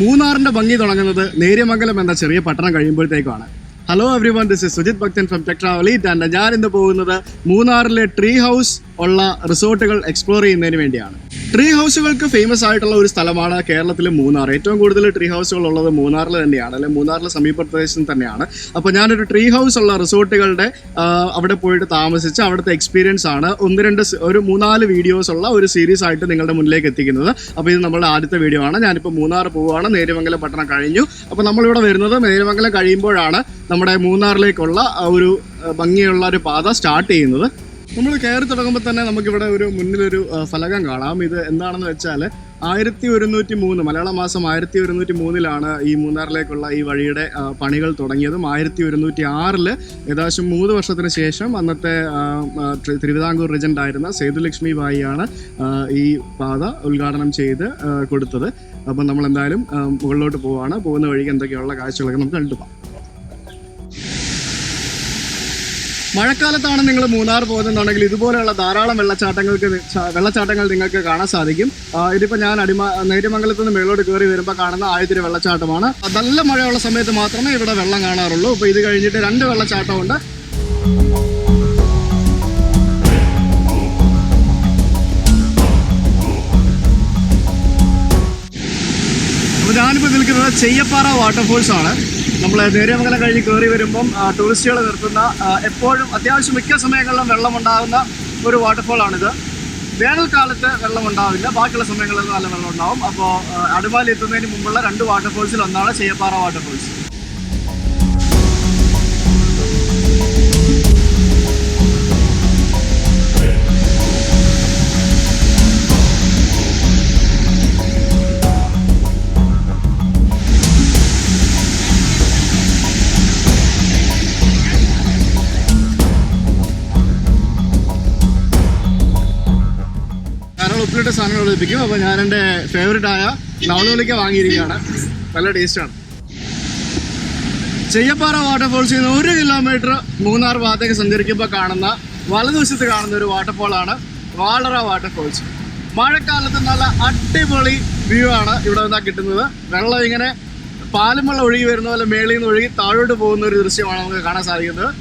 മൂന്നാറിന്റെ ഭംഗി തുടങ്ങുന്നത് നേര്യമംഗലം എന്ന ചെറിയ പട്ടണം കഴിയുമ്പോഴത്തേക്കാണ്. Hello everyone, this is Sujith Bhakthan from tech travel eat and ഞാൻ ഇന്ന് പോകുന്നത് മൂന്നാറിലെ ട്രീ ഹൗസ് ഉള്ള റിസോർട്ടുകൾ എക്സ്പ്ലോർ ചെയ്യുന്നതിന് വേണ്ടിയാണ്. ട്രീ ഹൗസുകൾക്ക് ഫേമസ് ആയിട്ടുള്ള ഒരു സ്ഥലമാണ് കേരളത്തിലെ മൂന്നാർ. ഏറ്റവും കൂടുതൽ ട്രീ ഹൗസുകൾ ഉള്ളത് മൂന്നാറിൽ തന്നെയാണ്, അല്ലെങ്കിൽ മൂന്നാറിലെ സമീപ പ്രദേശം തന്നെയാണ്. അപ്പോൾ ഞാനൊരു ട്രീ ഹൗസ് ഉള്ള റിസോർട്ടുകളുടെ അവിടെ പോയിട്ട് താമസിച്ച് അവിടുത്തെ എക്സ്പീരിയൻസ് ആണ് ഒരു 3-4 വീഡിയോസ് ഉള്ള ഒരു സീരീസ് ആയിട്ട് നിങ്ങളുടെ മുന്നിലേക്ക് എത്തിക്കുന്നത്. അപ്പോൾ ഇത് നമ്മളുടെ ആദ്യത്തെ വീഡിയോ ആണ്. ഞാനിപ്പോൾ മൂന്നാർ പോവുകയാണ്. നേര്യമംഗലം പട്ടണം കഴിഞ്ഞു. അപ്പോൾ നമ്മളിവിടെ വരുന്നത് നേര്യമംഗലം കഴിയുമ്പോഴാണ് നമ്മുടെ മൂന്നാറിലേക്കുള്ള ഒരു ഭംഗിയുള്ള ഒരു പാത സ്റ്റാർട്ട് ചെയ്യുന്നത്. നമ്മൾ കയറി തുടങ്ങുമ്പോൾ തന്നെ നമുക്കിവിടെ ഒരു മുന്നിലൊരു ഫലകം കാണാം. ഇത് എന്താണെന്ന് വെച്ചാൽ 1103 മലയാള മാസം 1103 ഈ മൂന്നാറിലേക്കുള്ള ഈ വഴിയുടെ പണികൾ തുടങ്ങിയതും 1106 ഏകദേശം 3 വർഷത്തിന് ശേഷം അന്നത്തെ തിരുവിതാംകൂർ റീജന്റ് ആയിരുന്ന സേതുലക്ഷ്മി ബായിയാണ് ഈ പാത ഉദ്ഘാടനം ചെയ്ത് കൊടുത്തത്. അപ്പം നമ്മൾ എന്തായാലും മുകളിലോട്ട് പോവുകയാണ്. പോകുന്ന വഴിക്ക് എന്തൊക്കെയുള്ള കാഴ്ചകളൊക്കെ നമുക്ക് കണ്ടുപോകാം. മഴക്കാലത്താണ് നിങ്ങൾ മൂന്നാർ പോകുന്നതെന്നുണ്ടെങ്കിൽ ഇതുപോലെയുള്ള ധാരാളം വെള്ളച്ചാട്ടങ്ങൾ നിങ്ങൾക്ക് കാണാൻ സാധിക്കും. ഇതിപ്പോൾ ഞാൻ നേര്യമംഗലത്ത് നിന്ന് മേളോട്ട് കയറി വരുമ്പോൾ കാണുന്ന ആദ്യത്തെ വെള്ളച്ചാട്ടമാണ്. നല്ല മഴയുള്ള സമയത്ത് മാത്രമേ ഇവിടെ വെള്ളം കാണാറുള്ളൂ. ഇപ്പോൾ ഇത് കഴിഞ്ഞിട്ട് 2 വെള്ളച്ചാട്ടമുണ്ട്. അപ്പോൾ ഞാനിപ്പോൾ നിൽക്കുന്നത് ചെയ്യപ്പാറ വാട്ടർഫോൾസ് ആണ്. നമ്മൾ നേര്യമംഗലം കഴിഞ്ഞ് കയറി വരുമ്പം ടൂറിസ്റ്റുകൾ നിർത്തുന്ന എപ്പോഴും അത്യാവശ്യം മിക്ക സമയങ്ങളിലും വെള്ളമുണ്ടാകുന്ന ഒരു വാട്ടർഫോളാണിത്. വേനൽക്കാലത്ത് വെള്ളം ഉണ്ടാവില്ല, ബാക്കിയുള്ള സമയങ്ങളിൽ നല്ല വെള്ളം ഉണ്ടാവും. അപ്പോൾ അടിമാലി എത്തുന്നതിന് മുമ്പുള്ള 2 വാട്ടർഫോൾസിൽ ഒന്നാണ് ചെയ്യപ്പാറ വാട്ടർഫോൾസ്. ഉപ്പിലിട്ട സാധനങ്ങൾ ലഭിക്കും. അപ്പോൾ ഞാൻ എൻ്റെ ഫേവറേറ്റായ നവലോലിക്ക വാങ്ങിയിരിക്കുകയാണ്. നല്ല ടേസ്റ്റാണ്. ചെയ്യപ്പാറ വാട്ടർഫോൾസിൽ നിന്ന് 1 കിലോമീറ്റർ മൂന്നാർ ഭാഗത്തേക്ക് സഞ്ചരിക്കുമ്പോൾ കാണുന്ന വലതുവശത്ത് കാണുന്ന ഒരു വാട്ടർഫോളാണ് വാളറ വാട്ടർഫോൾസ്. മഴക്കാലത്ത് നല്ല അടിപൊളി വ്യൂ ആണ് ഇവിടെ നിന്നാണ് കിട്ടുന്നത്. വെള്ളം ഇങ്ങനെ പാലും വെള്ളം ഒഴുകി വരുന്ന പോലെ മേളിൽ നിന്ന് ഒഴുകി താഴോട്ട് പോകുന്ന ഒരു ദൃശ്യമാണ് നമുക്ക് കാണാൻ സാധിക്കുന്നത്.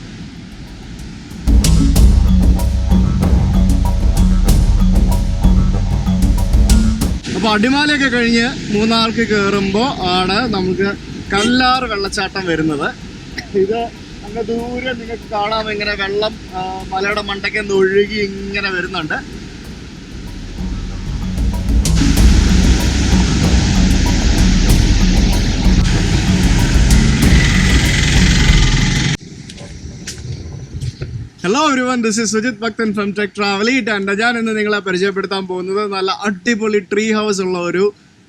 അപ്പോൾ അടിമാലിയൊക്കെ കഴിഞ്ഞ് മൂന്നാർക്ക് കയറുമ്പോൾ ആണ് നമുക്ക് കല്ലാർ വെള്ളച്ചാട്ടം വരുന്നത്. ഇത് അങ്ങ് ദൂരെ നിങ്ങൾക്ക് കാണാം, ഇങ്ങനെ വെള്ളം മലയുടെ മണ്ടയ്ക്ക് നിന്ന് ഒഴുകി ഇങ്ങനെ വരുന്നുണ്ട്. Hello everyone, this is Sujith Bhakthan from tech travel eat and ഞാൻ ഇന്ന് നിങ്ങളെ പരിചയപ്പെടുത്താൻ പോകുന്നത് നല്ല അടിപൊളി ട്രീ ഹൗസ് ഉള്ള ഒരു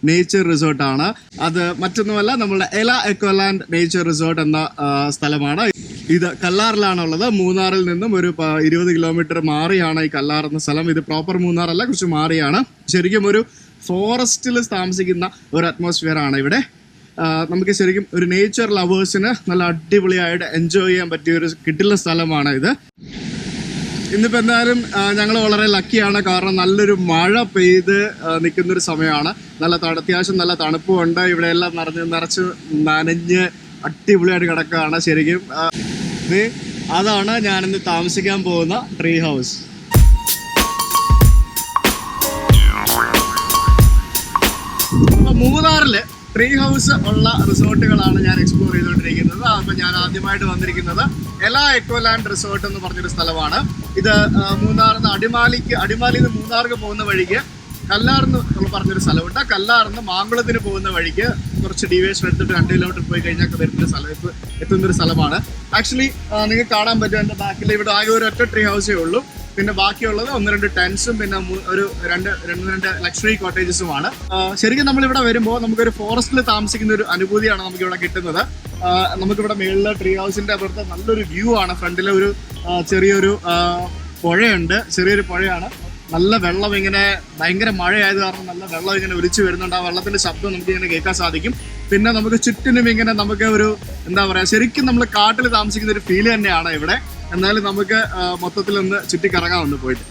നേച്ചർ റിസോർട്ടാണ്. അത് മറ്റൊന്നുമല്ല, നമ്മളുടെ എല എക്കോലാൻഡ് നേച്ചർ റിസോർട്ട് എന്ന സ്ഥലമാണ്. ഇത് കല്ലാറിലാണുള്ളത്. മൂന്നാറിൽ നിന്നും ഒരു 20 കിലോമീറ്റർ മാറിയാണ് ഈ കല്ലാർ എന്ന സ്ഥലം. ഇത് പ്രോപ്പർ മൂന്നാറല്ല, കുറച്ച് മാറിയാണ്. ശരിക്കും ഒരു ഫോറസ്റ്റിൽ താമസിക്കുന്ന ഒരു അറ്റ്മോസ്ഫിയർ ആണ് ഇവിടെ. നമുക്ക് ശരിക്കും ഒരു നേച്ചർ ലവേഴ്സിന് നല്ല അടിപൊളിയായിട്ട് എൻജോയ് ചെയ്യാൻ പറ്റിയ ഒരു കിട്ടുന്ന സ്ഥലമാണ് ഇത്. ഇന്നിപ്പോൾ എന്തായാലും ഞങ്ങൾ വളരെ ലക്കിയാണ്, കാരണം നല്ലൊരു മഴ പെയ്ത് നിൽക്കുന്നൊരു സമയമാണ്. അത്യാവശ്യം നല്ല തണുപ്പുമുണ്ട്. ഇവിടെ എല്ലാം നിറച്ച് നനഞ്ഞ് അടിപൊളിയായിട്ട് കിടക്കുകയാണ്. ശരിക്കും അതാണ് ഞാനിന്ന് താമസിക്കാൻ പോകുന്ന ട്രീ ഹൗസ്. മൂന്നാറില് ട്രീ ഹൗസ് ഉള്ള റിസോർട്ടുകളാണ് ഞാൻ എക്സ്പ്ലോർ ചെയ്തുകൊണ്ടിരിക്കുന്നത്. അപ്പോൾ ഞാൻ ആദ്യമായിട്ട് വന്നിരിക്കുന്നത് എല എക്കോലാൻഡ് റിസോർട്ട് എന്ന് പറഞ്ഞൊരു സ്ഥലമാണ്. ഇത് മൂന്നാറിൽ നിന്ന് അടിമാലിയിൽ നിന്ന് മൂന്നാർക്ക് പോകുന്ന വഴിക്ക് കല്ലാർന്ന് പറഞ്ഞൊരു സ്ഥലമുണ്ട്. കല്ലാർന്ന് മാങ്കുളത്തിന് പോകുന്ന വഴിക്ക് കുറച്ച് ഡീവിയേഷൻ എടുത്തിട്ട് 2 കിലോമീറ്റർ പോയി കഴിഞ്ഞാൽ എത്തുന്നൊരു സ്ഥലമാണ്. ആക്ച്വലി നിങ്ങൾക്ക് കാണാൻ പറ്റും എൻ്റെ ബാക്കിൽ ഇവിടെ ആകെ ഒരു ഒറ്റ ട്രീ ഹൗസേ ഉള്ളൂ. പിന്നെ ബാക്കിയുള്ളത് 1-2 ടെൻസും പിന്നെ ഒരു 2 ലക്ഷറി കോട്ടേജസുമാണ്. ശരിക്കും നമ്മളിവിടെ വരുമ്പോൾ നമുക്കൊരു ഫോറസ്റ്റിൽ താമസിക്കുന്ന ഒരു അനുഭൂതിയാണ് നമുക്കിവിടെ കിട്ടുന്നത്. നമുക്കിവിടെ മേളിലെ ട്രീ ഹൗസിന്റെ അപ്പുറത്ത് നല്ലൊരു വ്യൂ ആണ്. ഫ്രണ്ടിലെ ഒരു ചെറിയൊരു പുഴയുണ്ട്, ചെറിയൊരു പുഴയാണ്. നല്ല വെള്ളം ഇങ്ങനെ ഭയങ്കര മഴയായത് കാരണം നല്ല വെള്ളം ഇങ്ങനെ ഒലിച്ചു വരുന്നുണ്ട്. ആ വെള്ളത്തിന്റെ ശബ്ദം നമുക്ക് ഇങ്ങനെ കേൾക്കാൻ സാധിക്കും. പിന്നെ നമുക്ക് ചുറ്റിനും ഇങ്ങനെ നമുക്ക് ഒരു എന്താ പറയുക, ശരിക്കും നമ്മൾ കാട്ടിൽ താമസിക്കുന്ന ഒരു ഫീല് തന്നെയാണ് ഇവിടെ. എന്നാലും നമുക്ക് മൊത്തത്തിലൊന്ന് ചുറ്റിക്കറങ്ങാം ഒന്ന് പോയിട്ട്.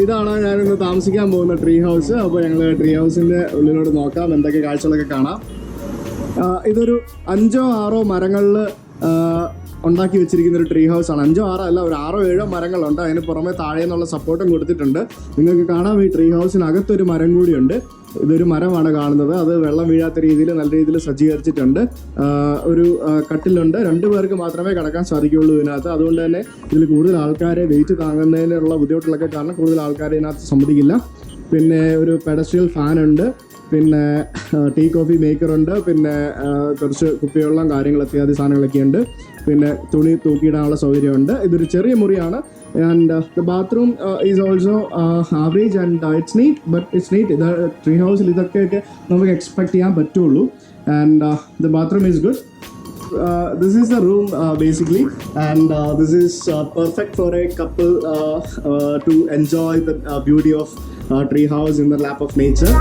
ഇതാണ് ഞാനിന്ന് താമസിക്കാൻ പോകുന്ന ട്രീ ഹൗസ്. അപ്പോൾ ഞങ്ങൾ ട്രീ ഹൗസിൻ്റെ ഉള്ളിലോട്ട് നോക്കാം, എന്തൊക്കെ കാഴ്ചകളൊക്കെ കാണാം. ഇതൊരു 5-6 മരങ്ങളിൽ ഉണ്ടാക്കി വെച്ചിരിക്കുന്ന ഒരു ട്രീ ഹൗസ് ആണ്. 5-6 അല്ല, ഒരു 6-7 മരങ്ങളുണ്ട്. അതിന് പുറമെ താഴെ നിന്നുള്ള സപ്പോർട്ടും കൊടുത്തിട്ടുണ്ട്. നിങ്ങൾക്ക് കാണാം ഈ ട്രീ ഹൗസിനകത്തൊരു മരം കൂടിയുണ്ട്. ഇതൊരു മരമാണ് കാണുന്നത്. അത് വെള്ളം വീഴാത്ത രീതിയിൽ നല്ല രീതിയിൽ സജ്ജീകരിച്ചിട്ടുണ്ട്. ഒരു കട്ടിലുണ്ട്. 2 പേർക്ക് മാത്രമേ കിടക്കാൻ സാധിക്കുകയുള്ളൂ ഇതിനകത്ത്. അതുകൊണ്ട് തന്നെ ഇതിൽ കൂടുതൽ ആൾക്കാരെ വെയിറ്റ് താങ്ങുന്നതിനുള്ള ബുദ്ധിമുട്ടുകളൊക്കെ കാരണം കൂടുതൽ ആൾക്കാരെ ഇതിനകത്ത് സമ്മതിക്കില്ല. പിന്നെ ഒരു പെഡസ്ട്രിയൽ ഫാനുണ്ട്, പിന്നെ ടീ കോഫി മേക്കറുണ്ട്, പിന്നെ കുറച്ച് കുപ്പിവെള്ളം കാര്യങ്ങൾ ഇത്യാദി സാധനങ്ങളൊക്കെ ഉണ്ട്. പിന്നെ തുണി തൂക്കിയിടാനുള്ള സൗകര്യമുണ്ട്. ഇതൊരു ചെറിയ മുറിയാണ്. And the bathroom is also average and it's neat, but it's neat. The tree house ഇതൊക്കെ നമുക്ക് എക്സ്പെക്ട് ചെയ്യാൻ പറ്റുള്ളൂ. And the bathroom is good. This is the room basically, and this is perfect for a couple to enjoy the beauty of tree house in the lap of nature.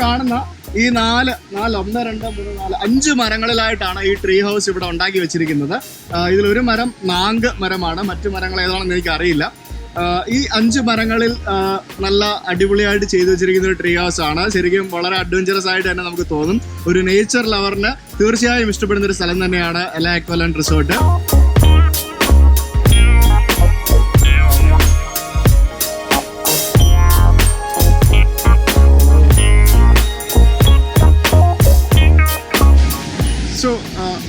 കാണുന്ന ഈ 1, 2, 3, 4, 5 മരങ്ങളിലായിട്ടാണ് ഈ tree house ഇവിടെ ഉണ്ടാക്കി വെച്ചിരിക്കുന്നത്. ഇതിലൊരു മരം നാങ്ക് മരമാണ്, മറ്റു മരങ്ങൾ ഏതാണെന്ന് എനിക്ക് അറിയില്ല. ഈ 5 മരങ്ങളിൽ നല്ല അടിപൊളിയായിട്ട് ചെയ്തു വെച്ചിരിക്കുന്ന ഒരു ട്രീ ഹൗസ് ആണ്. ശരിക്കും വളരെ അഡ്വഞ്ചറസ് ആയിട്ട് തന്നെ നമുക്ക് തോന്നും. ഒരു നേച്ചർ ലവറിന് തീർച്ചയായും ഇഷ്ടപ്പെടുന്ന ഒരു സ്ഥലം തന്നെയാണ് എല അക്വാലാൻഡ് റിസോർട്ട്.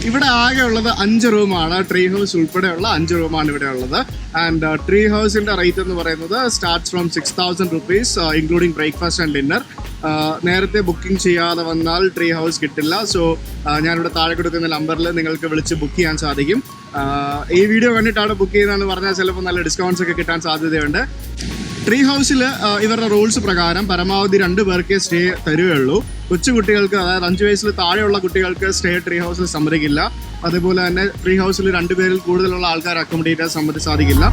ഇവിടെ ആകെ ഉള്ളത് 5 റൂമാണ്. ട്രീ ഹൗസ് ഉൾപ്പെടെയുള്ള 5 റൂമാണ് ഇവിടെ ഉള്ളത്. ആൻഡ് ട്രീ ഹൗസിന്റെ റേറ്റ് എന്ന് പറയുന്നത് starts from 6,000 rupees including breakfast and dinner. നേരത്തെ ബുക്കിംഗ് ചെയ്യാതെ വന്നാൽ ട്രീ ഹൗസ് കിട്ടില്ല. സോ ഞാനിവിടെ താഴെ കൊടുക്കുന്ന നമ്പറിൽ നിങ്ങൾക്ക് വിളിച്ച് ബുക്ക് ചെയ്യാൻ സാധിക്കും. ഈ വീഡിയോ കണ്ടിട്ടാണ് ബുക്ക് ചെയ്യുന്നതെന്ന് പറഞ്ഞാൽ ചിലപ്പോൾ നല്ല ഡിസ്കൗണ്ട്സ് ഒക്കെ കിട്ടാൻ സാധ്യതയുണ്ട്. ട്രീ ഹൗസിൽ ഇവരുടെ റൂൾസ് പ്രകാരം പരമാവധി 2 പേർക്കേ സ്റ്റേ തരുകയുള്ളൂ. കൊച്ചുകുട്ടികൾക്ക്, അതായത് 5 വയസ്സിൽ താഴെയുള്ള കുട്ടികൾക്ക് സ്റ്റേ ട്രീ ഹൗസിൽ സമ്മതിക്കില്ല. അതുപോലെ തന്നെ ട്രീ ഹൗസിൽ 2 പേരിൽ കൂടുതലുള്ള ആൾക്കാർ അക്കോമഡേറ്റ് ചെയ്യാൻ സാധിക്കില്ല.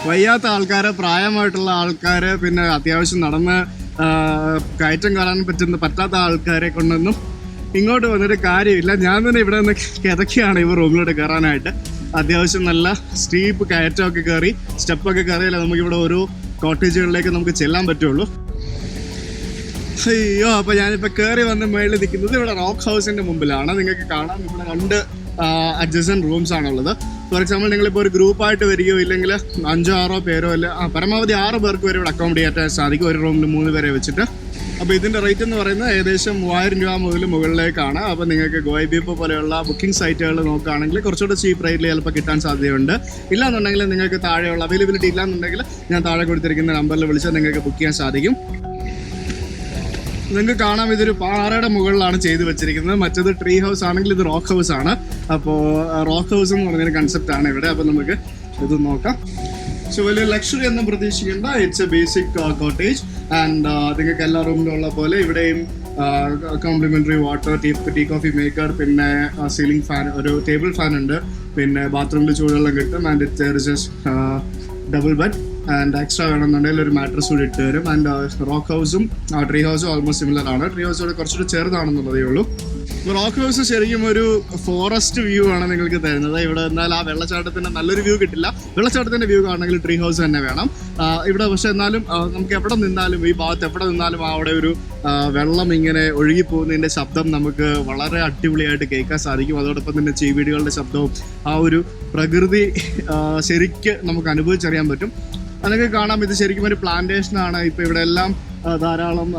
വയ്യാത്ത ആൾക്കാർ, പ്രായമായിട്ടുള്ള ആൾക്കാർ, പിന്നെ അത്യാവശ്യം നടന്ന് കയറ്റം കയറാൻ പറ്റാത്ത ആൾക്കാരെ കൊണ്ടൊന്നും ഇങ്ങോട്ട് വന്നിട്ട് കാര്യമില്ല. ഞാൻ തന്നെ ഇവിടെ നിന്ന് കിതക്കുകയാണ് ഇവർ റൂമിലോട്ട് കയറാനായിട്ട്. അത്യാവശ്യം നല്ല സ്റ്റീപ്പ് കയറ്റമൊക്കെ കയറി, സ്റ്റെപ്പൊക്കെ കയറിയാലേ നമുക്കിവിടെ ഓരോ കോട്ടേജുകളിലേക്ക് നമുക്ക് ചെല്ലാൻ പറ്റുള്ളൂ. അയ്യോ, അപ്പോൾ ഞാനിപ്പോൾ കയറി വന്ന് മേളിൽ നിൽക്കുന്നത് ഇവിടെ റോക്ക് ഹൗസിൻ്റെ മുമ്പിലാണ്. നിങ്ങൾക്ക് കാണാം ഇവിടെ 2 അഡ്ജസൻറ്റ് റൂംസ് ആണുള്ളത്. ഫോർ എക്സാമ്പിൾ നിങ്ങളിപ്പോൾ ഒരു ഗ്രൂപ്പായിട്ട് വരികയോ ഇല്ലെങ്കിൽ 5-6 പേരോ അല്ല പരമാവധി 6 പേർക്ക് വരെ ഇവിടെ അക്കോമഡേറ്റ് ചെയ്യാൻ സാധിക്കും, ഒരു റൂമിൽ 3 പേരെ വെച്ചിട്ട്. അപ്പോൾ ഇതിൻ്റെ റേറ്റ് എന്ന് പറയുന്നത് ഏകദേശം 3000 രൂപ മുതൽ മുകളിലേക്കാണ്. അപ്പോൾ നിങ്ങൾക്ക് ഗോയ്ബീപ്പ് പോലെയുള്ള ബുക്കിംഗ് സൈറ്റുകൾ നോക്കുകയാണെങ്കിൽ കുറച്ചുകൂടെ ചീപ്പ് റേറ്റിൽ ചിലപ്പോൾ കിട്ടാൻ സാധ്യതയുണ്ട്. ഇല്ലാന്നുണ്ടെങ്കിൽ നിങ്ങൾക്ക് താഴെയുള്ള അവൈലബിലിറ്റി ഇല്ലാന്നുണ്ടെങ്കിൽ ഞാൻ താഴെ കൊടുത്തിരിക്കുന്ന നമ്പറിൽ വിളിച്ചാൽ നിങ്ങൾക്ക് ബുക്ക് ചെയ്യാൻ സാധിക്കും. നിങ്ങൾക്ക് കാണാം ഇതൊരു പാറയുടെ മുകളിലാണ് ചെയ്തു വെച്ചിരിക്കുന്നത്. മറ്റേത് ട്രീ ഹൗസ് ആണെങ്കിൽ ഇത് റോക്ക് ഹൗസ് ആണ്. അപ്പോൾ റോക്ക് ഹൗസ് എന്ന് പറഞ്ഞൊരു കൺസെപ്റ്റാണ് ഇവിടെ. അപ്പോൾ നമുക്ക് ഇത് നോക്കാം. സോ വലിയ ലക്ഷറി ഒന്നും പ്രതീക്ഷിക്കേണ്ട. It's a basic cottage. And നിങ്ങൾക്ക് എല്ലാ റൂമിലും ഉള്ള പോലെ ഇവിടെയും complimentary water, tea coffee maker, പിന്നെ സീലിംഗ് ഫാൻ, ഒരു ടേബിൾ ഫാൻ ഉണ്ട്, പിന്നെ ബാത്റൂമിൽ ചൂടുവെള്ളം കിട്ടും. And it's double bed. And extra വേണമെന്നുണ്ടെങ്കിൽ ഒരു മാട്രസ് കൂടി ഇട്ട് തരും. ആൻഡ് റോക്ക് ഹൗസും ട്രീ ഹൗസും ഓൾമോസ്റ്റ് സിമിലർ ആണ്. ട്രീ ഹൗസോട് കുറച്ചുകൂടി ചെറുതാണെന്നുള്ളതേ ഉള്ളൂ. റോക്ക് ഹൗസ് ശരിക്കും ഒരു ഫോറസ്റ്റ് വ്യൂ ആണ് നിങ്ങൾക്ക് തരുന്നത്. ഇവിടെ എന്നാൽ ആ വെള്ളച്ചാട്ടത്തിൻ്റെ നല്ലൊരു വ്യൂ കിട്ടില്ല. വെള്ളച്ചാട്ടത്തിൻ്റെ വ്യൂ കാണണമെങ്കിൽ ട്രീ ഹൗസ് തന്നെ വേണം ഇവിടെ. പക്ഷെ എന്നാലും നമുക്ക് എവിടെ നിന്നാലും, ഈ ഭാഗത്ത് എവിടെ നിന്നാലും അവിടെ ഒരു വെള്ളം ഇങ്ങനെ ഒഴുകിപ്പോകുന്നതിൻ്റെ ശബ്ദം നമുക്ക് വളരെ അടിപൊളിയായിട്ട് കേൾക്കാൻ സാധിക്കും. അതോടൊപ്പം തന്നെ ചീവീടുകളുടെ ശബ്ദവും ആ ഒരു പ്രകൃതി ശരിക്ക് നമുക്ക് അനുഭവിച്ചറിയാൻ പറ്റും. അതൊക്കെ കാണാം. ഇത് ശരിക്കും ഒരു പ്ലാന്റേഷനാണ്. ഇപ്പോൾ ഇവിടെ എല്ലാം ധാരാളം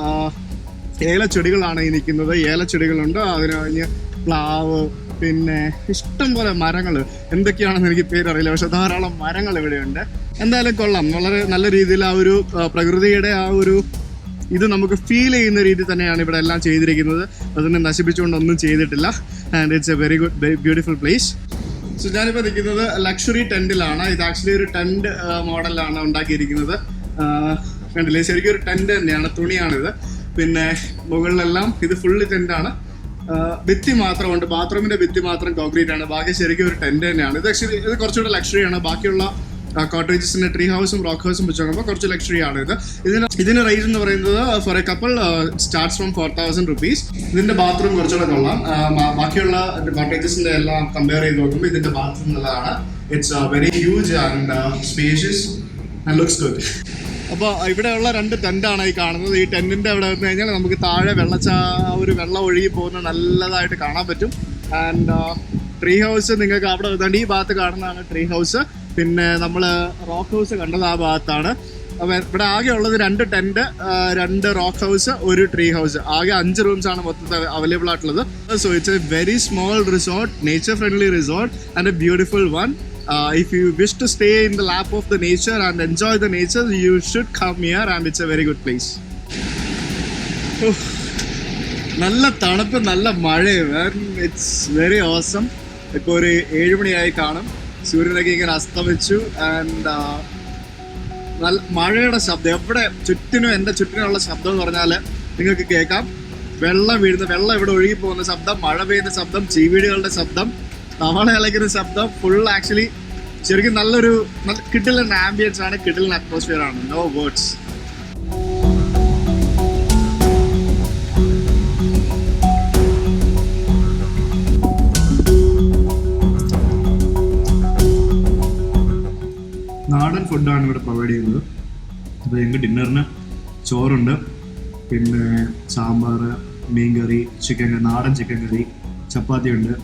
ഏലച്ചെടികളാണ് ഈ നിൽക്കുന്നത്. ഏലച്ചെടികളുണ്ട്, അതിന് കഴിഞ്ഞ് പ്ലാവ്, പിന്നെ ഇഷ്ടം പോലെ മരങ്ങൾ, എന്തൊക്കെയാണെന്ന് എനിക്ക് പേരറിയില്ല, പക്ഷെ ധാരാളം മരങ്ങൾ ഇവിടെയുണ്ട്. എന്തായാലും കൊള്ളാം, വളരെ നല്ല രീതിയിൽ ആ ഒരു പ്രകൃതിയുടെ ആ ഒരു ഇത് നമുക്ക് ഫീൽ ചെയ്യുന്ന രീതി തന്നെയാണ് ഇവിടെ എല്ലാം ചെയ്തിരിക്കുന്നത്. അതിനെ നശിപ്പിച്ചുകൊണ്ടൊന്നും ചെയ്തിട്ടില്ല. And it's A very good, very beautiful place. So ഞാനിപ്പോൾ നിൽക്കുന്നത് ലക്ഷറി ടെൻറ്റിലാണ്. ഇത് ആക്ച്വലി ഒരു ടെൻറ്റ് മോഡലാണ് ഉണ്ടാക്കിയിരിക്കുന്നത്. കണ്ടില്ലേ, ശരിക്കും ഒരു ടെൻറ്റ് തന്നെയാണ്, തുണിയാണിത്. പിന്നെ മുകളിലെല്ലാം ഇത് ഫുള്ള് ടെൻറ്റാണ്. ഭിത്തി മാത്രമുണ്ട്, ബാത്റൂമിന്റെ ഭിത്തി മാത്രം കോൺക്രീറ്റ് ആണ്, ബാക്കി ശരിക്കും ഒരു ടെൻറ്റ് തന്നെയാണ്. ഇത് ആക്ച്വലി ഇത് കുറച്ചുകൂടെ ലക്ഷറിയാണ്. ബാക്കിയുള്ള കോട്ടേജസിന്റെ ട്രീ ഹൗസും റോക്ക് ഹൗസും വെച്ച് നോക്കുമ്പോൾ കുറച്ച് ലക്ഷറി ആണ് ഇത്. ഇതിന് റേറ്റ് എന്ന് പറയുന്നത് for a couple starts from 4,000 rupees. ഇതിന്റെ ബാത്റൂം കുറച്ചുകൂടെ കൊള്ളാം. ബാക്കിയുള്ള കോട്ടേജസിന്റെ എല്ലാം കമ്പയർ ചെയ്ത് നോക്കുമ്പോൾ ഇതിന്റെ ബാത്റൂം നല്ലതാണ്. It's very huge and spacious and looks good. അപ്പോൾ ഇവിടെയുള്ള 2 ടെന്റാണ് ഈ കാണുന്നത്. ഈ ടെന്റിന്റെ അവിടെ വന്നു കഴിഞ്ഞാൽ നമുക്ക് താഴെ ഒരു വെള്ളം ഒഴുകി പോകുന്ന നല്ലതായിട്ട് കാണാൻ പറ്റും. ആൻഡ് ട്രീ ഹൗസ് നിങ്ങൾക്ക് അവിടെ വരുന്നുണ്ട്. ഈ ഭാഗത്ത് കാണുന്നതാണ് ട്രീ ഹൗസ്. പിന്നെ നമ്മൾ റോക്ക് ഹൗസ് കണ്ടത് ആ ഭാഗത്താണ്. അപ്പോൾ ഇവിടെ ആകെ ഉള്ളത് 2 tent, 2 rock house, 1 tree house. ആകെ 5 റൂംസ് ആണ് മൊത്തത്തിൽ അവൈലബിൾ ആയിട്ടുള്ളത്. So it's A very small resort, nature friendly resort and A beautiful one. If you wish to stay in the lap of the nature and enjoy the nature, you should come here and it's a very good place. നല്ല തണുപ്പ്, നല്ല മഴയും. It's very awesome. ഇപ്പോൾ ഒരു 7 മണിയായി കാണും. സൂര്യനൊക്കെ ഇങ്ങനെ അസ്തമിച്ചു. ആൻഡ് നല്ല മഴയുടെ ശബ്ദം എവിടെ ചുറ്റിനും, എൻ്റെ ചുറ്റിനുള്ള ശബ്ദം എന്ന് പറഞ്ഞാൽ നിങ്ങൾക്ക് കേൾക്കാം. വെള്ളം വീഴുന്ന, വെള്ളം ഇവിടെ ഒഴുകി പോകുന്ന ശബ്ദം, മഴ പെയ്യുന്ന ശബ്ദം, ചീവീടുകളുടെ ശബ്ദം, തവള ഇളകുന്ന ശബ്ദം. ഫുൾ ആക്ച്വലി ശരിക്കും നല്ലൊരു കിടിലൻ ആംബിയൻസ് ആണ്, കിടിലൻ അറ്റ്മോസ്ഫിയർ ആണ്. No words. നാടൻ ഫുഡാണ് ഇവിടെ പ്രൊവൈഡ് ചെയ്യുന്നത്. അപ്പോൾ ഞങ്ങൾക്ക് ഡിന്നറിന് ചോറുണ്ട്, പിന്നെ സാമ്പാർ, മീൻകറി, നാടൻ ചിക്കൻ കറി, ചപ്പാത്തി ഉണ്ട്,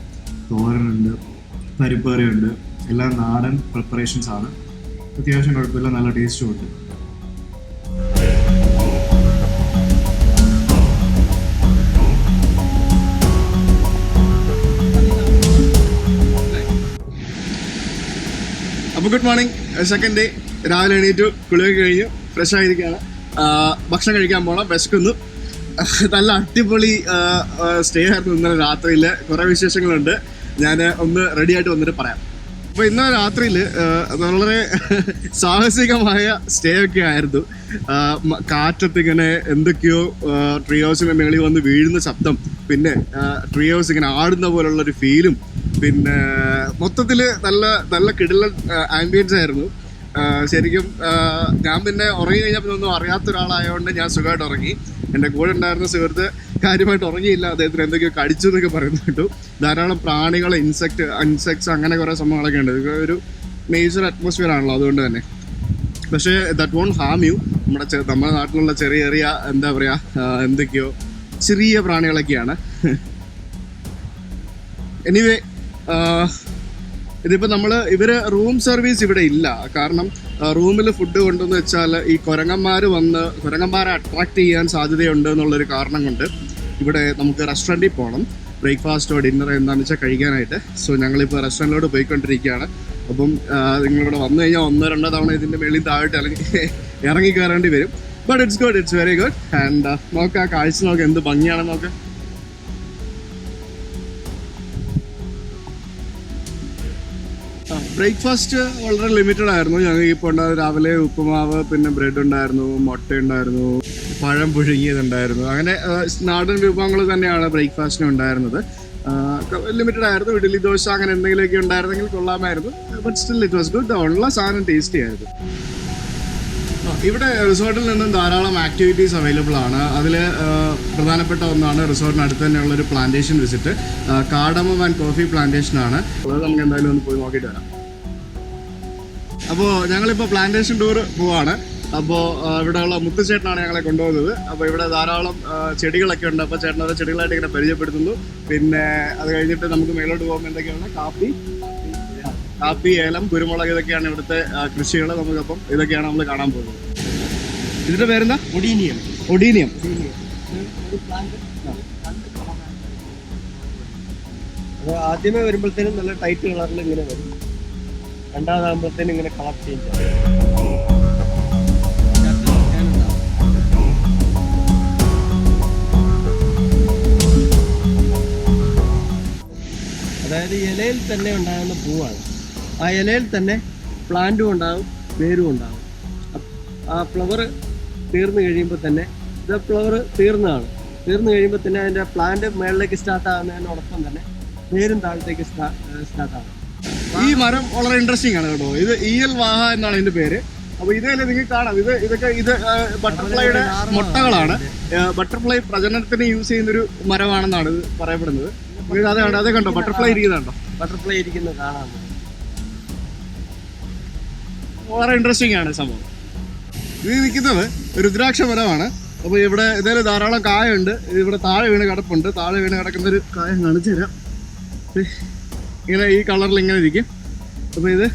തോരനുണ്ട്, പരിപ്പ് കറിയുണ്ട്. എല്ലാം നാടൻ പ്രിപ്പറേഷൻസ് ആണ്. അത്യാവശ്യം കുഴപ്പമില്ല, നല്ല ടേസ്റ്റും ഉണ്ട്. അപ്പോൾ ഗുഡ് മോർണിംഗ്, സെക്കൻഡ് ഡേ. രാവിലെ എണീറ്റു, കുളിയൊക്കെ കഴിഞ്ഞു, ഫ്രഷ് ആയിരിക്കുകയാണ്. ഭക്ഷണം കഴിക്കാൻ പോകണം, വിശക്കുന്നു. നല്ല അടിപൊളി സ്റ്റേ ആയിരുന്നു ഇന്നലെ രാത്രിയിൽ. കുറേ വിശേഷങ്ങളുണ്ട്, ഞാൻ ഒന്ന് റെഡി ആയിട്ട് വന്നിട്ട് പറയാം. അപ്പോൾ ഇന്നലെ രാത്രിയിൽ വളരെ സാഹസികമായ സ്റ്റേ ഒക്കെ ആയിരുന്നു. കാറ്റത്തിങ്ങനെ എന്തൊക്കെയോ ട്രീ ഹൗസിൻ്റെ മേളിൽ വന്ന് വീഴുന്ന ശബ്ദം, പിന്നെ ട്രീ ഹൗസ് ഇങ്ങനെ ആടുന്ന പോലുള്ളൊരു ഫീലും, പിന്നെ മൊത്തത്തിൽ നല്ല നല്ല കിടിലൻ ആംബിയൻസ് ആയിരുന്നു. ശരിക്കും ഞാൻ പിന്നെ ഉറങ്ങി കഴിഞ്ഞപ്പോൾ ഒന്നും അറിയാത്ത ഒരാളായതുകൊണ്ട് ഞാൻ സുഖമായിട്ട് ഉറങ്ങി. എൻ്റെ കൂടെ ഉണ്ടായിരുന്ന സുഹൃത്ത് കാര്യമായിട്ട് ഉറങ്ങിയില്ല, അദ്ദേഹത്തിന് എന്തൊക്കെയോ കടിച്ചു എന്നൊക്കെ പറയുന്നു കേട്ടു. ധാരാളം പ്രാണികൾ, ഇൻസെക്ട്സ് അങ്ങനെ കുറേ സംഭവങ്ങളൊക്കെ ഉണ്ട്. ഒരു നേച്ചർ അറ്റ്മോസ്ഫിയർ ആണല്ലോ, അതുകൊണ്ട് തന്നെ. പക്ഷേ ദാറ്റ് വോണ്ട് ഹാം യു. നമ്മുടെ നാട്ടിലുള്ള ചെറിയ എന്താ പറയുക, എന്തൊക്കെയോ ചെറിയ പ്രാണികളൊക്കെയാണ്. എനിവേ, ഇതിപ്പോൾ ഇവര് റൂം സർവീസ് ഇവിടെ ഇല്ല. കാരണം റൂമിൽ ഫുഡ് കൊണ്ടുവന്ന് വെച്ചാൽ ഈ കുരങ്ങന്മാരെ അട്രാക്ട് ചെയ്യാൻ സാധ്യതയുണ്ട് എന്നുള്ളൊരു കാരണം കൊണ്ട് ഇവിടെ നമുക്ക് റെസ്റ്റോറൻറ്റിൽ പോകണം, ബ്രേക്ക്ഫാസ്റ്റോ ഡിന്നറോ എന്താണെന്ന് വെച്ചാൽ കഴിക്കാനായിട്ട്. സോ ഞങ്ങളിപ്പോൾ റെസ്റ്റോറൻറ്റിലോട്ട് പോയിക്കൊണ്ടിരിക്കുകയാണ്. അപ്പം നിങ്ങളിവിടെ വന്നു കഴിഞ്ഞാൽ 1-2 തവണ ഇതിൻ്റെ മേളിൽ താഴോട്ട് ഇറങ്ങി കയറേണ്ടി വരും. But it's good, it's very good. And നോക്കാം, കാഴ്ച നോക്കാം, എന്ത് ഭംഗിയാണെന്ന് നോക്കാം. ബ്രേക്ക്ഫാസ്റ്റ് വളരെ ലിമിറ്റഡ് ആയിരുന്നു. ഞങ്ങൾക്ക് ഇപ്പോൾ ഉണ്ടായത് രാവിലെ ഉപ്പുമാവ്, പിന്നെ ബ്രെഡ് ഉണ്ടായിരുന്നു, മുട്ട ഉണ്ടായിരുന്നു, പഴം പുഴുങ്ങിയതുണ്ടായിരുന്നു. അങ്ങനെ നാടൻ വിഭവങ്ങൾ തന്നെയാണ് ബ്രേക്ക്ഫാസ്റ്റിന് ഉണ്ടായിരുന്നത്. ലിമിറ്റഡ് ആയിരുന്നു. ഇഡ്ഡലി, ദോശ അങ്ങനെ എന്തെങ്കിലുമൊക്കെ ഉണ്ടായിരുന്നെങ്കിൽ കൊള്ളാമായിരുന്നു. But still it was good. ഉള്ള സാധനം ടേസ്റ്റി ആയിരുന്നു. ഇവിടെ റിസോർട്ടിൽ നിന്നും ധാരാളം ആക്ടിവിറ്റീസ് അവൈലബിൾ ആണ്. അതിൽ പ്രധാനപ്പെട്ട ഒന്നാണ് റിസോർട്ടിനടുത്ത് തന്നെയുള്ളൊരു plantation visit. Cardamom and coffee പ്ലാന്റേഷനാണ്. അത് നമുക്ക് എന്തായാലും ഒന്ന് പോയി നോക്കിയിട്ട് വരാം. അപ്പോൾ ഞങ്ങളിപ്പോൾ പ്ലാന്റേഷൻ ടൂർ പോവാണ്. അപ്പോൾ ഇവിടെയുള്ള മുത്തുചേട്ടനാണ് ഞങ്ങളെ കൊണ്ടുപോകുന്നത്. അപ്പോൾ ഇവിടെ ധാരാളം ചെടികളൊക്കെ ഉണ്ട്. അപ്പോൾ ചേട്ടൻ അത് ചെടികളായിട്ട് ഇങ്ങനെ പരിചയപ്പെടുത്തുന്നു. പിന്നെ അത് കഴിഞ്ഞിട്ട് നമുക്ക് മേലോട്ട് പോകുമ്പോൾ എന്തൊക്കെയാണ്, കാപ്പി, ഏലം, കുരുമുളക്, ഇതൊക്കെയാണ് ഇവിടുത്തെ കൃഷികൾ. നമുക്കപ്പം ഇതൊക്കെയാണ് നമ്മൾ കാണാൻ പോകുന്നത്. ഇതിന്റെ പേരെന്താ? ഒഡീനിയം. അത് ആദ്യമേ വരുമ്പോഴത്തേനും നല്ല ടൈറ്റ് കളറിൽ ഇങ്ങനെ വരും. രണ്ടാമതാകുമ്പോഴത്തേനും ഇങ്ങനെ കളർ ചേഞ്ച് ആവും. അതായത് ഇലയിൽ തന്നെ ഉണ്ടാകുന്ന പൂവാണ്. ആ ഇലയിൽ തന്നെ പ്ലാന്റും ഉണ്ടാകും, വേരും ഉണ്ടാകും. ആ ഫ്ലവർ തീർന്നു കഴിയുമ്പോൾ തന്നെ ഇത് ഫ്ലവർ തീർന്നു കഴിയുമ്പോൾ തന്നെ അതിൻ്റെ പ്ലാന്റ് മേളിലേക്ക് സ്റ്റാർട്ട് ആകുന്നതിനോടൊപ്പം തന്നെ വേരും താഴത്തേക്ക് സ്റ്റാർട്ട് ആകും. ഈ മരം വളരെ ഇൻട്രസ്റ്റിംഗ് ആണ് കേട്ടോ. ഇത് EL വാഹ എന്നാണ് ഇതിന്റെ പേര്. അപ്പൊ ഇതല്ലേ നിങ്ങൾക്ക് കാണാം, ഇത് ബട്ടർഫ്ലൈയുടെ മുട്ടകളാണ്. ബട്ടർഫ്ലൈ പ്രജനനത്തിന് യൂസ് ചെയ്യുന്ന ഒരു മരമാണെന്നാണ് ഇത് പറയപ്പെടുന്നത്. അത് കണ്ടോ, ബട്ടർഫ്ലൈ ഇരിക്കുന്നുണ്ടോ? ബട്ടർഫ്ലൈ ഇരിക്കുന്നത് കാണാൻ വളരെ ഇൻട്രസ്റ്റിംഗ് ആണ് സംഭവം. ഇത് നിൽക്കുന്നത് രുദ്രാക്ഷ മരമാണ്. അപ്പോൾ ഇവിടെ ഇതിൽ ധാരാളം കായുണ്ട്. ഇവിടെ താഴെ വീണ് കിടപ്പുണ്ട്. താഴെ വീണ് കിടക്കുന്ന ഒരു കായം കാണിച്ചു തരാം. ഇങ്ങനെ ഈ കളറിൽ ഇങ്ങനെ ഇരിക്കും. അപ്പോൾ ഇത്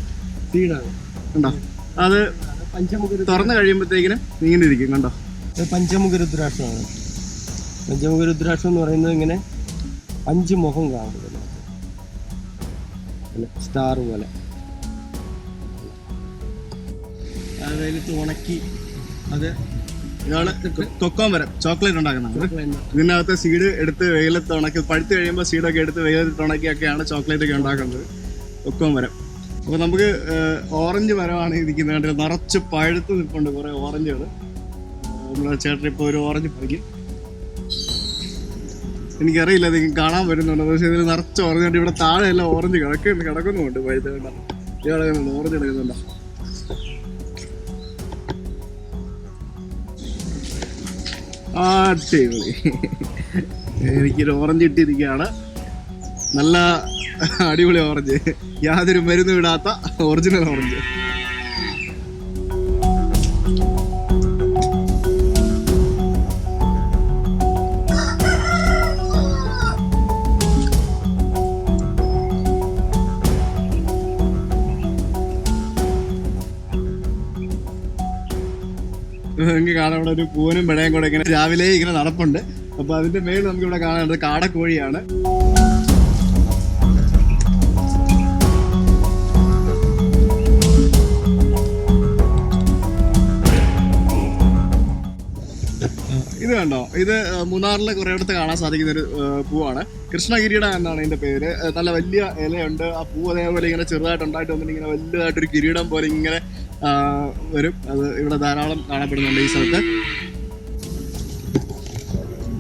സീഡാണ്, കണ്ടോ? അത് തുറന്നു കഴിയുമ്പോഴത്തേക്കിനും ഇങ്ങനെ ഇരിക്കും, കണ്ടോ? പഞ്ചമുഖ രുദ്രാക്ഷമാണ്. പഞ്ചമുഖ രുദ്രാക്ഷം എന്ന് പറയുന്നത് ഇങ്ങനെ 5 മുഖം കാണും, സ്റ്റാർ പോലെ. വെയിലത്ത് ഉണക്കി അത് ഇതാണ് കൊക്കോം മരം, ചോക്ലേറ്റ് ഉണ്ടാക്കുന്നത്. ഇതിനകത്ത് സീഡ് എടുത്ത് വെയിലത്ത് ഉണക്കി, പഴുത്ത് കഴിയുമ്പോൾ സീഡൊക്കെ എടുത്ത് വെയിലത്ത് ഉണക്കിയൊക്കെയാണ് ചോക്ലേറ്റ് ഒക്കെ ഉണ്ടാക്കുന്നത്. കൊക്കോം മരം. അപ്പോൾ നമുക്ക് ഓറഞ്ച് മരമാണ് ഇരിക്കുന്നത്. നിറച്ച് പഴുത്ത് നിൽപ്പുണ്ട് കുറേ ഓറഞ്ചുകൾ. നമ്മുടെ ചേട്ടൻ ഇപ്പോൾ ഒരു ഓറഞ്ച് പറിക്കും. എനിക്കറിയില്ല നിങ്ങൾക്ക് കാണാൻ പറ്റുന്നുണ്ടോ, പക്ഷേ ഇതിൽ നിറച്ച് ഓറഞ്ച് ഉണ്ട്. ഇവിടെ താഴെ എല്ലാം ഓറഞ്ച് കിടക്കുന്നുണ്ട് പഴുത്ത്. കണ്ടോ, കിടക്കുന്നുണ്ട്, ഓറഞ്ച് കിടക്കുന്നുണ്ടോ? അടിപൊളി. എനിക്കൊരു ഓറഞ്ച് ഇട്ടിരിക്കുകയാണ്. നല്ല അടിപൊളി ഓറഞ്ച്, യാതൊരു മരുന്നും ഇടാത്ത ഒറിജിനൽ ഓറഞ്ച്. നിങ്ങൾക്ക് കാണാൻ ഇവിടെ ഒരു പൂവനും പിടയും കൂടെ ഇങ്ങനെ രാവിലെ ഇങ്ങനെ നടപ്പുണ്ട്. അപ്പൊ അതിന്റെ മേൽ നമുക്ക് ഇവിടെ കാണാനുള്ളത് കാടക്കോഴിയാണ്. ഇത് കണ്ടോ, ഇത് മൂന്നാറിലെ കുറേയിടത്ത് കാണാൻ സാധിക്കുന്ന ഒരു പൂവാണ്. കൃഷ്ണകിരീട എന്നാണ് ഇതിന്റെ പേര്. നല്ല വലിയ ഇലയുണ്ട്. ആ പൂ അതേപോലെ ഇങ്ങനെ ചെറുതായിട്ട് ഉണ്ടായിട്ട് വന്നിട്ട് ഇങ്ങനെ വലുതായിട്ടൊരു കിരീടം പോലെ ഇങ്ങനെ വരും. അത് ഇവിടെ ധാരാളം കാണപ്പെടുന്നുണ്ട് ഈ സ്ഥലത്ത്.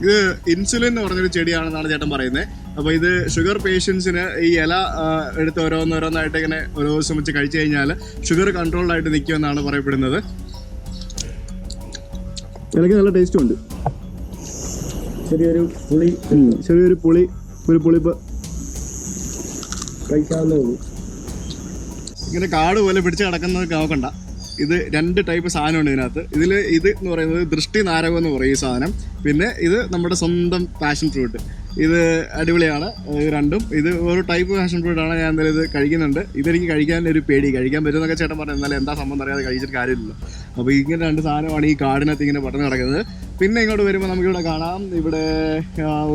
ഇത് ഇൻസുലിൻ എന്ന് പറഞ്ഞൊരു ചെടിയാണെന്നാണ് ചേട്ടൻ പറയുന്നത്. അപ്പോൾ ഇത് ഷുഗർ പേഷ്യൻസിന് ഈ ഇല എടുത്ത് ഓരോന്നോരോന്നായിട്ട് ഇങ്ങനെ ഓരോ ദിവസം വെച്ച് കഴിച്ചു കഴിഞ്ഞാൽ ഷുഗർ കൺട്രോൾഡായിട്ട് നിൽക്കുമെന്നാണ് പറയപ്പെടുന്നത്. ഇലയ്ക്ക് നല്ല ടേസ്റ്റും ഉണ്ട്. ചെറിയൊരു പുളി, ഒരു പുളിപ്പ് കഴിക്കാവുന്നേ ഉള്ളൂ. ഇങ്ങനെ കാട് പോലെ പിടിച്ച് കിടക്കുന്നത് നോക്കണ്ട. ഇത് 2 ടൈപ്പ് സാധനമുണ്ട് ഇതിനകത്ത്. ഇത് എന്ന് പറയുന്നത് ദൃഷ്ടി നാരകം എന്ന് പറയും ഈ സാധനം. പിന്നെ ഇത് നമ്മുടെ സ്വന്തം പാഷൻ ഫ്രൂട്ട്. ഇത് അടിപൊളിയാണ്. ഇത് രണ്ടും ഇത് ഓരോ ടൈപ്പ് പാഷൻ ഫ്രൂട്ടാണ്. ഞാൻ എന്തായാലും ഇത് കഴിക്കുന്നുണ്ട്. ഇതെനിക്ക് കഴിക്കാനൊരു പേടി. കഴിക്കാൻ പറ്റുമെന്നൊക്കെ ചേട്ടൻ പറഞ്ഞു. എന്നാലും എന്താ സംഭവം അറിയാതെ കഴിച്ചിട്ട് കാര്യമില്ലല്ലോ. അപ്പോൾ ഇങ്ങനെ 2 സാധനമാണ് ഈ കാടിനകത്ത് ഇങ്ങനെ പെട്ടെന്ന് കിടക്കുന്നത്. പിന്നെ ഇങ്ങോട്ട് വരുമ്പോൾ നമുക്കിവിടെ കാണാം, ഇവിടെ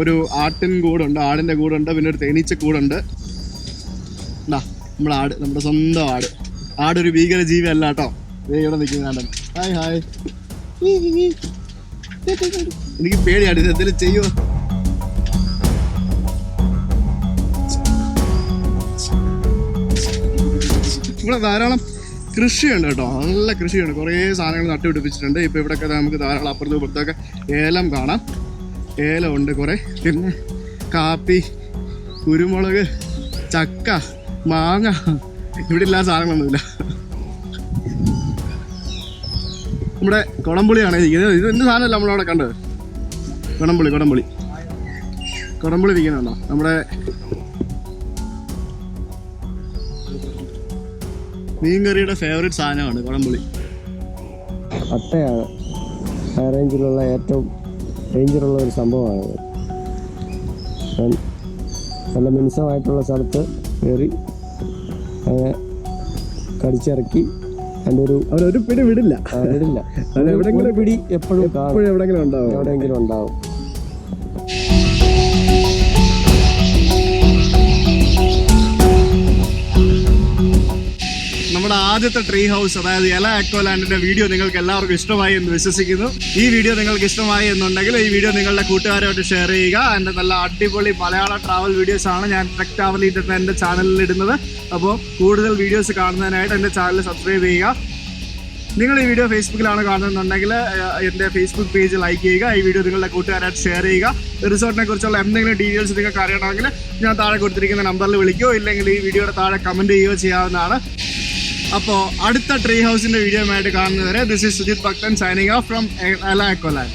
ഒരു ആട്ടിൻ കൂടുണ്ട്, ആടിൻ്റെ കൂടുണ്ട്, പിന്നെ ഒരു തേനീച്ച കൂടുണ്ട്. എന്താ നമ്മുടെ ആട്, നമ്മുടെ സ്വന്തം ആടൊരു ഭീകര ജീവി അല്ല കേട്ടോ. ഇവിടെ നിൽക്കുന്ന ആടൻ. ഹായ്. എനിക്ക് പേടിയാണ്, ഇത് എന്തെങ്കിലും ചെയ്യുമോ? ഇവിടെ ധാരാളം കൃഷിയുണ്ട് കേട്ടോ, നല്ല കൃഷിയുണ്ട്. കുറേ സാധനങ്ങൾ നട്ടുപിടിപ്പിച്ചിട്ടുണ്ട്. ഇപ്പോൾ ഇവിടെയൊക്കെ നമുക്ക് ധാരാളം അപ്പുറത്തും ഇപ്പുറത്തൊക്കെ ഏലം കാണാം. ഏലമുണ്ട് കുറേ. പിന്നെ കാപ്പി, കുരുമുളക്, ചക്ക, മാങ്ങ, ഇവിടെ ഇല്ലാത്ത സാധനങ്ങളൊന്നുമില്ല. നമ്മുടെ കുടംപുളിയാണ് ഇരിക്കുന്നത്. ഇത് എന്ത് സാധനമല്ല നമ്മളവിടെ കണ്ടത്. കുടംപുളി ഇരിക്കുന്നുണ്ടോ? നമ്മുടെ മീൻകറിയുടെ ഫേവറേറ്റ് സാധനമാണ് കുടംപുളി. അട്ടയാണ് ഹൈ റേഞ്ചിലുള്ള ഏറ്റവും ഡേഞ്ചറുള്ള ഒരു സംഭവമാണത്. നല്ല മിനുസമായിട്ടുള്ള സ്ഥലത്ത് കയറി കടിച്ചിറക്കി അവരൊരു പിടി വിടില്ല. പിടി എപ്പോഴും എവിടെയെങ്കിലും ഉണ്ടാവും. ആദ്യത്തെ ട്രീ ഹൗസ് അതായത് എല അക്വാലാൻഡിന്റെ വീഡിയോ നിങ്ങൾക്ക് എല്ലാവർക്കും ഇഷ്ടമായി എന്ന് വിശ്വസിക്കുന്നു. ഈ വീഡിയോ നിങ്ങൾക്ക് ഇഷ്ടമായി എന്നുണ്ടെങ്കിൽ ഈ വീഡിയോ നിങ്ങളുടെ കൂട്ടുകാരുമായിട്ട് ഷെയർ ചെയ്യുക. എൻ്റെ നല്ല അടിപൊളി മലയാള ട്രാവൽ വീഡിയോസ് ആണ് ഞാൻ ട്രെക്ക് ട്രാവൽ ചെയ്തിട്ട് എൻ്റെ ചാനലിൽ ഇടുന്നത്. അപ്പോൾ കൂടുതൽ വീഡിയോസ് കാണുന്നതിനായിട്ട് എൻ്റെ ചാനൽ സബ്സ്ക്രൈബ് ചെയ്യുക. നിങ്ങൾ ഈ വീഡിയോ ഫേസ്ബുക്കിലാണ് കാണുന്നുണ്ടെങ്കിൽ എൻ്റെ ഫേസ്ബുക്ക് പേജ് ലൈക്ക് ചെയ്യുക. ഈ വീഡിയോ നിങ്ങളുടെ കൂട്ടുകാരായിട്ട് ഷെയർ ചെയ്യുക. റിസോർട്ടിനെ കുറിച്ചുള്ള എന്തെങ്കിലും ഡീറ്റെയിൽസ് നിങ്ങൾക്ക് അറിയണമെങ്കിൽ ഞാൻ താഴെ കൊടുത്തിരിക്കുന്ന നമ്പറിൽ വിളിക്കുകയോ ഇല്ലെങ്കിൽ ഈ വീഡിയോയുടെ താഴെ കമൻറ്റ് ചെയ്യുകയോ ചെയ്യാവുന്നതാണ്. അപ്പോൾ അടുത്ത ട്രീ ഹൗസിൻ്റെ വീഡിയോയുമായിട്ട് കാണുന്നവരെ ദിസ് ഈസ് സുജിത് ഭക്തൻ സൈനിങ് ഓഫ് ഫ്രം എല അക്വാലാൻഡ്.